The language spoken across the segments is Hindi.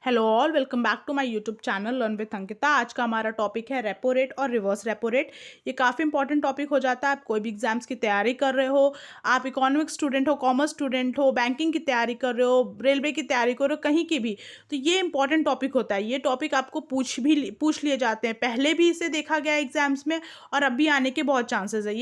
Hello all, welcome back to my YouTube channel learn with Ankita. आज का हमारा टॉपिक है रेपो रेट और रिवर्स रेपो रेट। ये काफ़ी इंपॉर्टेंट टॉपिक हो जाता है। आप कोई भी एग्जाम्स की तैयारी कर रहे हो, आप इकोनॉमिक्स स्टूडेंट हो, कॉमर्स स्टूडेंट हो, बैंकिंग की तैयारी कर रहे हो, रेलवे की तैयारी कर रहे हो, कहीं की भी, तो ये इंपॉर्टेंट टॉपिक होता है। ये टॉपिक आपको पूछ लिए जाते हैं, पहले भी इसे देखा गया एग्जाम्स में और अब भी आने के बहुत चांसेस है।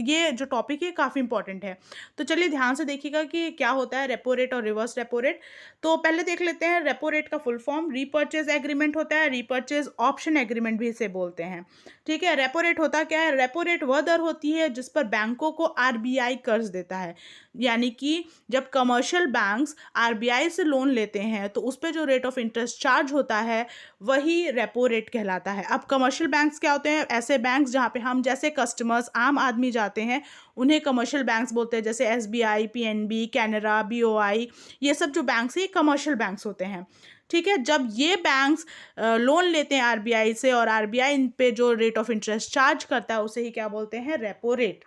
ये जो टॉपिक है काफ़ी इंपॉर्टेंट है। तो चलिए ध्यान से देखिएगा कि क्या होता है रेपो रेट और रिवर्स रेपो रेट। तो पहले देख लेते हैं। रेपो रेट का फुल फॉर्म रीपर्चेज एग्रीमेंट होता है, रीपर्चेज ऑप्शन एग्रीमेंट भी इसे बोलते हैं। ठीक है, रेपो रेट होता क्या है? रेपो रेट वह दर होती है जिस पर बैंकों को आरबीआई कर्ज देता है। यानी कि जब कमर्शियल बैंक्स आरबीआई से लोन लेते हैं तो उस पर जो रेट ऑफ इंटरेस्ट चार्ज होता है वही रेपो रेट कहलाता है। अब कमर्शियल बैंक्स क्या होते हैं? ऐसे बैंक्स जहाँ पे हम जैसे कस्टमर्स आम आदमी जाते हैं उन्हें कमर्शियल बैंक्स बोलते हैं, जैसे एसबीआई, पीएनबी, कैनरा, बीओआई। ये सब जो बैंक्स हैं ये कमर्शियल बैंक्स होते हैं। ठीक है, जब ये बैंक्स लोन लेते हैं आरबीआई से और आरबीआई इन पे जो रेट ऑफ इंटरेस्ट चार्ज करता है उसे ही क्या बोलते हैं? Repo rate.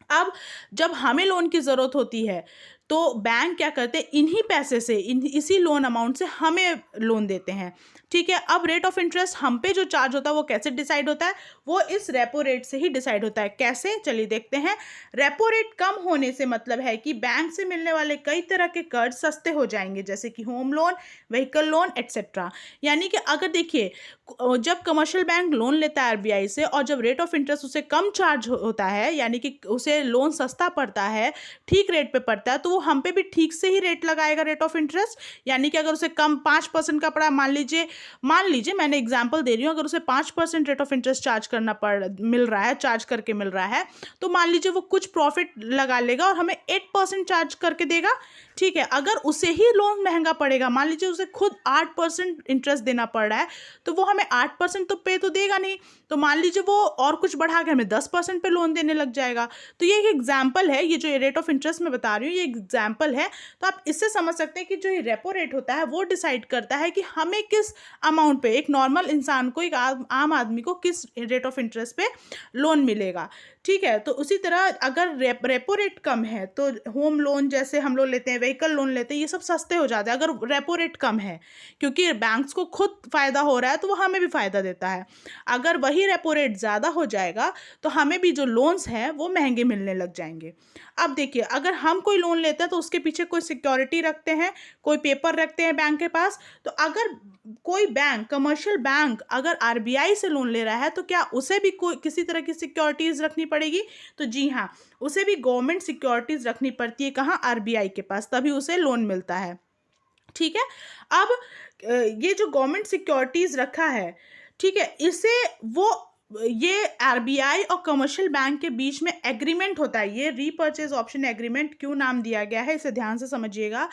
अब जब हमें लोन की ज़रूरत होती है तो बैंक क्या करते हैं? इन्हीं पैसे से इसी लोन अमाउंट से हमें लोन देते हैं। ठीक है, अब रेट ऑफ इंटरेस्ट हम पे जो चार्ज होता है वो कैसे डिसाइड होता है? वो इस रेपो रेट से ही डिसाइड होता है। कैसे? चलिए देखते हैं। रेपो रेट कम होने से मतलब है कि बैंक से मिलने वाले कई तरह के कर्ज सस्ते हो जाएंगे, जैसे कि home loan, vehicle loan etcetera. यानी कि अगर देखिए, जब कमर्शियल बैंक लोन लेता है आरबीआई से और जब रेट ऑफ इंटरेस्ट उसे कम चार्ज होता है, यानी कि उसे लोन सस्ता पड़ता है, ठीक रेट पे पड़ता है, तो वो हम पे भी ठीक से ही रेट लगाएगा रेट ऑफ इंटरेस्ट। यानी कि अगर उसे कम 5% का पड़ा, मान लीजिए मैं एग्जांपल दे रही हूँ, अगर उसे 5% रेट ऑफ इंटरेस्ट चार्ज करके मिल रहा है, तो मान लीजिए वो कुछ प्रॉफिट लगा लेगा और हमें 8% चार्ज करके देगा। ठीक है, अगर उसे ही लोन महंगा पड़ेगा, मान लीजिए उसे खुद 8% इंटरेस्ट देना पड़ रहा है, तो वो हमें 8% तो पे तो देगा नहीं, तो मान लीजिए वो और कुछ बढ़ा के हमें 10% पे लोन देने लग जाएगा। तो ये एक एग्जाम्पल है, ये जो रेट ऑफ इंटरेस्ट मैं बता रही हूँ ये एग्जाम्पल है। तो आप इससे समझ सकते हैं कि जो ये रेपो रेट होता है वो डिसाइड करता है कि हमें किस अमाउंट पे, एक नॉर्मल इंसान को, एक आम आदमी को किस रेट ऑफ इंटरेस्ट पे लोन मिलेगा। ठीक है, तो उसी तरह अगर रेपो रेट कम है तो होम लोन जैसे हम लोग लेते हैं, व्हीकल लोन लेते हैं, ये सब सस्ते हो जाते हैं अगर रेपो रेट कम है, क्योंकि बैंक्स को खुद फायदा हो रहा है तो वो हमें भी फायदा देता है। अगर वही रेपो रेट ज़्यादा हो जाएगा तो हमें भी जो लोन्स हैं वो महंगे मिलने लग जाएंगे। अब देखिए, अगर हम कोई लोन लेते हैं तो उसके पीछे कोई सिक्योरिटी रखते हैं, कोई पेपर रखते हैं बैंक के पास। तो अगर कोई बैंक, कमर्शियल बैंक अगर आरबीआई से लोन ले रहा है तो क्या उसे भी कोई किसी तरह की सिक्योरिटीज़ रखनी पड़ेगी? तो जी हाँ, उसे भी गवर्नमेंट सिक्योरिटीज़ रखनी पड़ती है। कहाँ? आरबीआई के पास, तभी उसे लोन मिलता है। ठीक है, अब ये जो गवर्नमेंट सिक्योरिटीज़ रखा है, ठीक है, ये आरबीआई और कमर्शियल बैंक के बीच में एग्रीमेंट होता है। ये रीपर्चेज ऑप्शन एग्रीमेंट क्यों नाम दिया गया है इसे ध्यान से समझिएगा।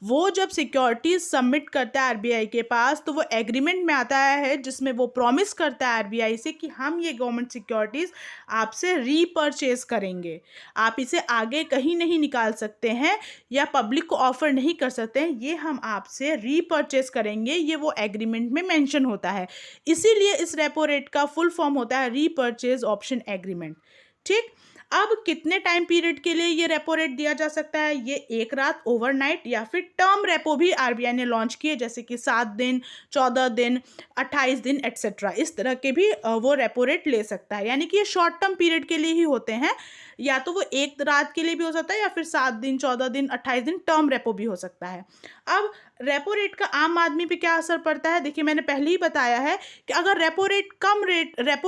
वो जब सिक्योरिटीज सबमिट करता है आरबीआई के पास तो वो एग्रीमेंट में आता है जिसमें वो प्रॉमिस करता है आरबीआई से कि हम ये गवर्नमेंट सिक्योरिटीज आपसे रीपर्चेज करेंगे, आप इसे आगे कहीं नहीं निकाल सकते हैं या पब्लिक को ऑफर नहीं कर सकते हैं, ये हम आपसे रीपर्चेज करेंगे। ये वो एग्रीमेंट में मेंशन होता है, इसीलिए इस रेपो रेट का फुल फॉर्म होता है रीपर्चेज ऑप्शन एग्रीमेंट। ठीक, अब कितने टाइम पीरियड के लिए ये रेपो रेट दिया जा सकता है? ये एक रात, ओवरनाइट, या फिर टर्म रेपो भी आरबीआई ने लॉन्च किए, जैसे कि 7 दिन, 14 दिन, 28 दिन एट्सेट्रा। इस तरह के भी वो रेपो रेट ले सकता है। यानी कि ये शॉर्ट टर्म पीरियड के लिए ही होते हैं, या तो वो एक रात के लिए भी हो सकता है या फिर 7 दिन, 14 दिन, 28 दिन टर्म रेपो भी हो सकता है। अब रेपो रेट का आम आदमी पे क्या असर पड़ता है? देखिए, मैंने पहले ही बताया है कि अगर रेपो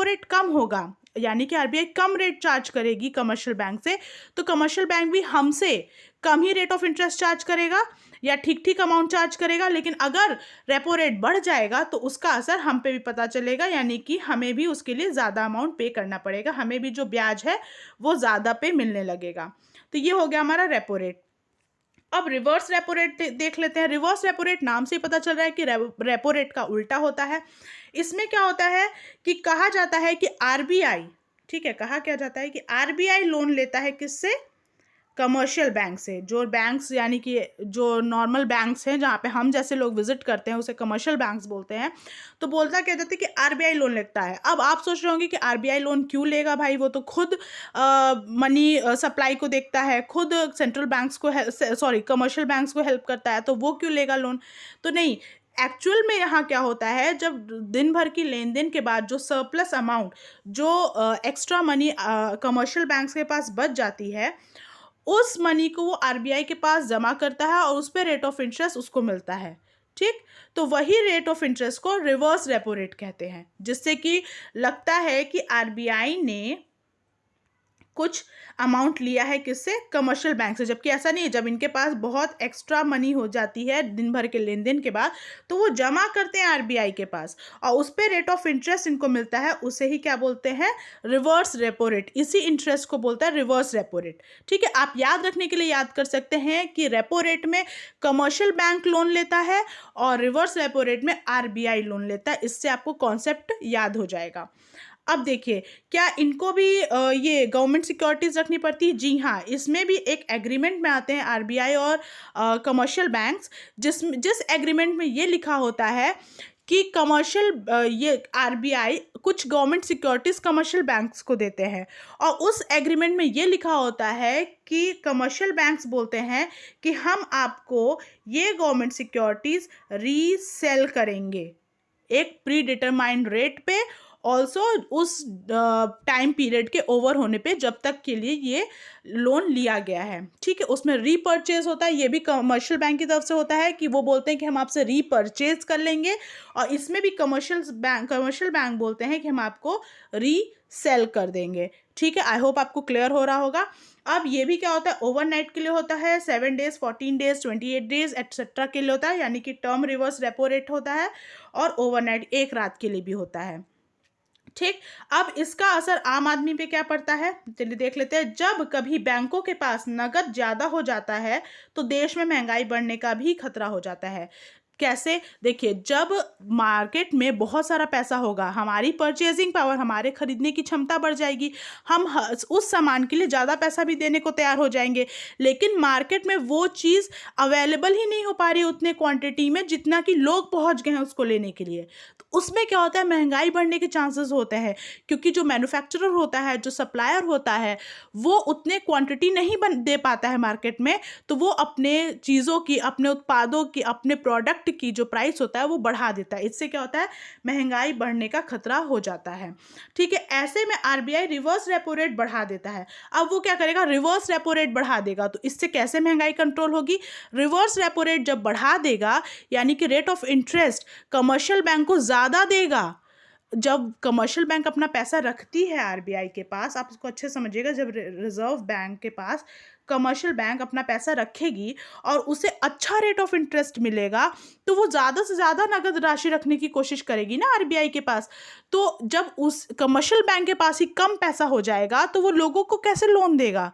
रेट कम होगा, यानी कि आरबीआई कम रेट चार्ज करेगी कमर्शियल बैंक से, तो कमर्शियल बैंक भी हमसे कम ही रेट ऑफ इंटरेस्ट चार्ज करेगा या ठीक ठीक अमाउंट चार्ज करेगा। लेकिन अगर रेपो रेट बढ़ जाएगा तो उसका असर हम पे भी पता चलेगा, यानी कि हमें भी उसके लिए ज़्यादा अमाउंट पे करना पड़ेगा, हमें भी जो ब्याज है वो ज़्यादा पे मिलने लगेगा। तो ये हो गया हमारा रेपो रेट। अब रिवर्स रेपो रेट देख लेते हैं। रिवर्स रेपो रेट नाम से ही पता चल रहा है कि रेपो रेट का उल्टा होता है। इसमें क्या होता है कि कहा जाता है कि आरबीआई, ठीक है, कहा क्या जाता है कि आरबीआई लोन लेता है किससे? कमर्शियल बैंक से। जो बैंक्स, यानी कि जो नॉर्मल बैंक्स हैं जहाँ पे हम जैसे लोग विजिट करते हैं उसे कमर्शियल बैंक्स बोलते हैं। तो बोलता क्या जाता है कि आरबीआई लोन लेता है। अब आप सोच रहे होंगे कि आरबीआई लोन क्यों लेगा भाई, वो तो खुद मनी सप्लाई को देखता है, खुद सेंट्रल बैंक्स को कमर्शियल बैंक्स को हेल्प करता है, तो वो क्यों लेगा लोन? तो नहीं, एक्चुअल में यहाँ क्या होता है, जब दिन भर की लेन देन के बाद जो सरप्लस अमाउंट, जो एक्स्ट्रा मनी कमर्शियल बैंक्स के पास बच जाती है, उस मनी को वो आरबीआई के पास जमा करता है और उस पर रेट ऑफ इंटरेस्ट उसको मिलता है। ठीक, तो वही रेट ऑफ इंटरेस्ट को रिवर्स रेपो रेट कहते हैं, जिससे कि लगता है कि आरबीआई ने कुछ अमाउंट लिया है किससे, कमर्शियल बैंक से, जबकि ऐसा नहीं है। जब इनके पास बहुत एक्स्ट्रा मनी हो जाती है दिन भर के लेन देन के बाद, तो वो जमा करते हैं आरबीआई के पास और उस पर रेट ऑफ इंटरेस्ट इनको मिलता है, उसे ही क्या बोलते हैं, रिवर्स रेपो रेट। इसी इंटरेस्ट को बोलता है रिवर्स रेपो रेट। ठीक है, आप याद रखने के लिए याद कर सकते हैं कि रेपो रेट में कमर्शियल बैंक लोन लेता है और रिवर्स रेपो रेट में आरबीआई लोन लेता है। इससे आपको कॉन्सेप्ट याद हो जाएगा। अब देखिए, क्या इनको भी ये गवर्नमेंट सिक्योरिटीज रखनी पड़ती है? जी हाँ, इसमें भी एक एग्रीमेंट में आते हैं आरबीआई और कमर्शियल बैंक्स, जिस एग्रीमेंट में ये लिखा होता है कि कमर्शियल ये आरबीआई कुछ गवर्नमेंट सिक्योरिटीज कमर्शियल बैंक्स को देते हैं, और उस एग्रीमेंट में ये लिखा होता है कि कमर्शियल बैंक्स बोलते हैं कि हम आपको ये गवर्नमेंट सिक्योरिटीज रीसेल करेंगे एक प्री डिटरमाइंड रेट पे, ऑल्सो उस टाइम पीरियड के ओवर होने पे जब तक के लिए ये लोन लिया गया है। ठीक है, उसमें रीपर्चेज होता है, ये भी कमर्शियल बैंक की तरफ से होता है कि वो बोलते हैं कि हम आपसे रीपर्चेज कर लेंगे, और इसमें भी कमर्शियल बैंक बोलते हैं कि हम आपको रीसेल कर देंगे। ठीक है, आई होप आपको क्लियर हो रहा होगा। अब ये भी क्या होता है, ओवरनाइट के लिए होता है, 7 डेज, 14 डेज, 28 डेज एटसेट्रा के लिए होता है, यानी कि टर्म रिवर्स रेपो रेट होता है, और ओवरनाइट एक रात के लिए भी होता है। ठीक, अब इसका असर आम आदमी पे क्या पड़ता है, चलिए देख लेते हैं। जब कभी बैंकों के पास नगद ज़्यादा हो जाता है तो देश में महंगाई बढ़ने का भी खतरा हो जाता है। कैसे, देखिए, जब मार्केट में बहुत सारा पैसा होगा, हमारी परचेजिंग पावर, हमारे खरीदने की क्षमता बढ़ जाएगी, हम उस सामान के लिए ज़्यादा पैसा भी देने को तैयार हो जाएंगे, लेकिन मार्केट में वो चीज़ अवेलेबल ही नहीं हो पा रही उतने क्वांटिटी में जितना कि लोग पहुंच गए हैं उसको लेने के लिए। तो उसमें क्या होता है, महंगाई बढ़ने के चांसेस होते हैं, क्योंकि जो मैन्युफैक्चरर होता है, जो सप्लायर होता है, वो उतने क्वांटिटी नहीं दे पाता है मार्केट में, तो वो अपने चीज़ों की, अपने उत्पादों की, अपने प्रोडक्ट की जो प्राइस होता है वो बढ़ा देता है। इससे क्या होता है, महंगाई बढ़ने का खतरा हो जाता है। ठीक है, ऐसे में आरबीआई रिवर्स रेपो रेट बढ़ा देता है। अब वो क्या करेगा, रिवर्स रेपो रेट बढ़ा देगा, तो इससे कैसे महंगाई कंट्रोल होगी, रिवर्स रेपो रेट जब बढ़ा देगा, यानी कि rate of interest commercial bank को ज़्यादा देगा। जब कमर्शियल बैंक अपना पैसा रखती है आरबीआई के पास, आप इसको अच्छे समझिएगा, जब रिजर्व बैंक के पास कमर्शियल बैंक अपना पैसा रखेगी और उसे अच्छा रेट ऑफ इंटरेस्ट मिलेगा, तो वो ज़्यादा से ज़्यादा नगद राशि रखने की कोशिश करेगी ना आरबीआई के पास। तो जब उस कमर्शियल बैंक के पास ही कम पैसा हो जाएगा, तो वो लोगों को कैसे लोन देगा,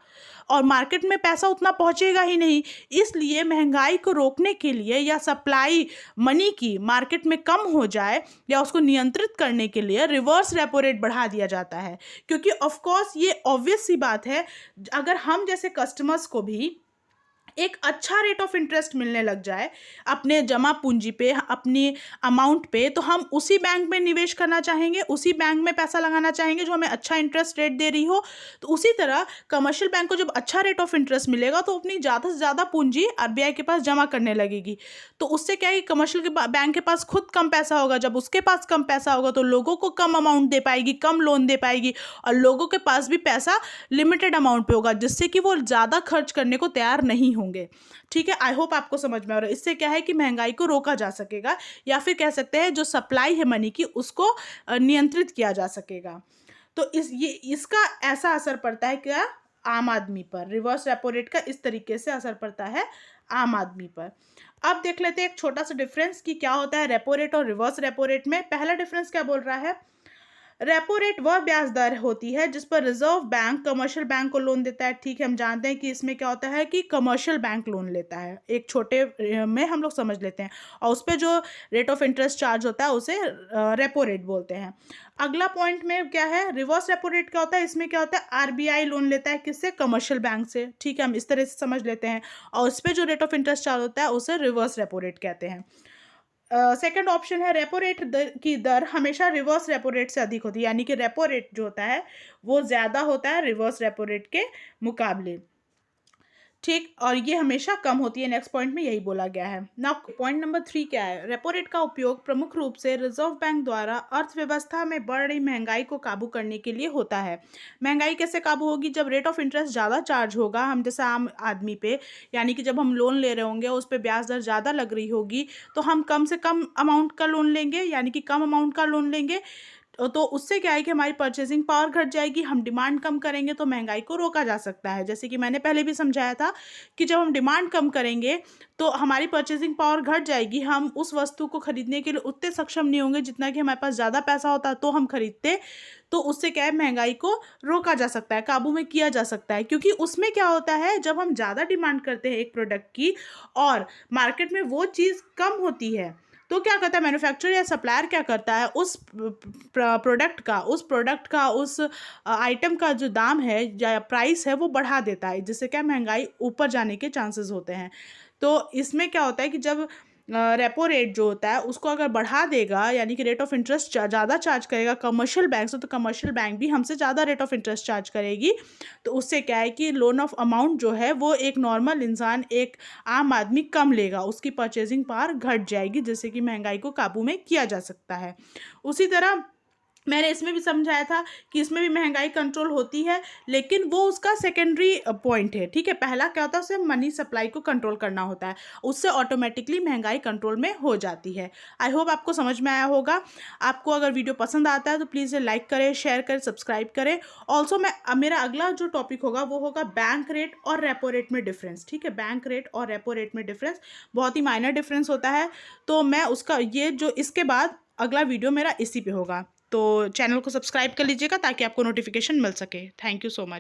और मार्केट में पैसा उतना पहुंचेगा ही नहीं। इसलिए महंगाई को रोकने के लिए, या सप्लाई मनी की मार्केट में कम हो जाए या उसको नियंत्रित करने के लिए, रिवर्स रेपो रेट बढ़ा दिया जाता है। क्योंकि ऑफ कोर्स ये ऑब्वियस सी बात है, अगर हम जैसे कस्टमर्स को भी एक अच्छा रेट ऑफ इंटरेस्ट मिलने लग जाए अपने जमा पूंजी पे, अपनी अमाउंट पे, तो हम उसी बैंक में निवेश करना चाहेंगे, उसी बैंक में पैसा लगाना चाहेंगे जो हमें अच्छा इंटरेस्ट रेट दे रही हो। तो उसी तरह कमर्शियल बैंक को जब अच्छा रेट ऑफ इंटरेस्ट मिलेगा, तो अपनी ज़्यादा से ज़्यादा पूंजी आरबीआई के पास जमा करने लगेगी। तो उससे क्या है कि कमर्शियल के बैंक के पास खुद कम पैसा होगा, जब उसके पास कम पैसा होगा तो लोगों को कम अमाउंट दे पाएगी, कम लोन दे पाएगी, और लोगों के पास भी पैसा लिमिटेड अमाउंट पे होगा, जिससे कि वो ज़्यादा खर्च करने को तैयार नहीं होंगे। ठीक है, आई होप आपको समझ में आ रहा है। इससे क्या है कि महंगाई को रोका जा सकेगा, या फिर कह सकते हैं जो सप्लाई है मनी की उसको नियंत्रित किया जा सकेगा। तो इसका ऐसा असर पड़ता है क्या, आम आदमी पर। रिवर्स रेपो रेट का इस तरीके से असर पड़ता है आम आदमी पर। अब देख लेते हैं एक छोटा सा डिफरेंस कि क्या होता है रेपो रेट और रिवर्स रेपो रेट में। पहला डिफरेंस क्या बोल रहा है, रेपो रेट वह ब्याज दर होती है जिस पर रिजर्व बैंक कमर्शियल बैंक को लोन देता है। ठीक है, हम जानते हैं कि इसमें क्या होता है कि कमर्शियल बैंक लोन लेता है, एक छोटे में हम लोग समझ लेते हैं, और उस पर जो रेट ऑफ इंटरेस्ट चार्ज होता है उसे रेपो रेट बोलते हैं। अगला पॉइंट में क्या है, रिवर्स रेपो रेट क्या होता है, इसमें क्या होता है, आरबीआई लोन लेता है किससे, कमर्शियल बैंक से। ठीक है, हम इस तरह से समझ लेते हैं, और उस पर जो रेट ऑफ इंटरेस्ट चार्ज होता है उसे रिवर्स रेपो रेट कहते हैं। सेकंड ऑप्शन है, रेपो रेट की दर हमेशा रिवर्स रेपो रेट से अधिक होती है, यानी कि रेपो रेट जो होता है वो ज़्यादा होता है रिवर्स रेपो रेट के मुकाबले। ठीक, और ये हमेशा कम होती है, नेक्स्ट पॉइंट में यही बोला गया है। नाउ पॉइंट नंबर 3 क्या है? रेपो रेट का उपयोग प्रमुख रूप से रिजर्व बैंक द्वारा अर्थव्यवस्था में बढ़ रही महंगाई को काबू करने के लिए होता है। महंगाई कैसे काबू होगी? जब रेट ऑफ इंटरेस्ट ज़्यादा चार्ज होगा हम जैसे आम आदमी पे, यानी कि जब हम लोन ले रहे होंगे उस पर ब्याज दर ज़्यादा लग रही होगी, तो हम कम से कम अमाउंट का लोन लेंगे, यानी कि कम अमाउंट का लोन लेंगे। तो उससे क्या है कि हमारी परचेसिंग पावर घट जाएगी, हम डिमांड कम करेंगे तो महंगाई को रोका जा सकता है। जैसे कि मैंने पहले भी समझाया था कि जब हम डिमांड कम करेंगे तो हमारी परचेसिंग पावर घट जाएगी, हम उस वस्तु को खरीदने के लिए उतने सक्षम नहीं होंगे जितना कि हमारे पास ज़्यादा पैसा होता तो हम खरीदते। तो उससे क्या है, महंगाई को रोका जा सकता है, काबू में किया जा सकता है। क्योंकि उसमें क्या होता है, जब हम ज़्यादा डिमांड करते हैं एक प्रोडक्ट की और मार्केट में वो चीज़ कम होती है, तो क्या करता है मैन्युफैक्चरर या सप्लायर, क्या करता है उस प्रोडक्ट का उस आइटम का जो दाम है या प्राइस है वो बढ़ा देता है, जिससे क्या महंगाई ऊपर जाने के चांसेस होते हैं। तो इसमें क्या होता है कि जब रेपो रेट जो होता है उसको अगर बढ़ा देगा, यानी कि रेट ऑफ इंटरेस्ट ज़्यादा चार्ज करेगा कमर्शियल बैंक से, तो कमर्शियल बैंक भी हमसे ज़्यादा रेट ऑफ इंटरेस्ट चार्ज करेगी। तो उससे क्या है कि लोन ऑफ अमाउंट जो है वो एक नॉर्मल इंसान, एक आम आदमी कम लेगा, उसकी परचेजिंग पावर घट जाएगी, जिससे कि महंगाई को काबू में किया जा सकता है। उसी तरह मैंने इसमें भी समझाया था कि इसमें भी महंगाई कंट्रोल होती है, लेकिन वो उसका सेकेंडरी पॉइंट है। ठीक है, पहला क्या होता है, उसे मनी सप्लाई को कंट्रोल करना होता है, उससे ऑटोमेटिकली महंगाई कंट्रोल में हो जाती है। आई होप आपको समझ में आया होगा। आपको अगर वीडियो पसंद आता है तो प्लीज़ लाइक करें, शेयर करें, सब्सक्राइब करें। ऑल्सो मेरा अगला जो टॉपिक होगा वो होगा बैंक रेट और रेपो रेट में डिफरेंस। ठीक है, बैंक रेट और रेपो रेट में डिफरेंस बहुत ही माइनर डिफरेंस होता है, तो मैं उसका इसके बाद अगला वीडियो मेरा इसी पे होगा। तो चैनल को सब्सक्राइब कर लीजिएगा ताकि आपको नोटिफिकेशन मिल सके। Thank you so much.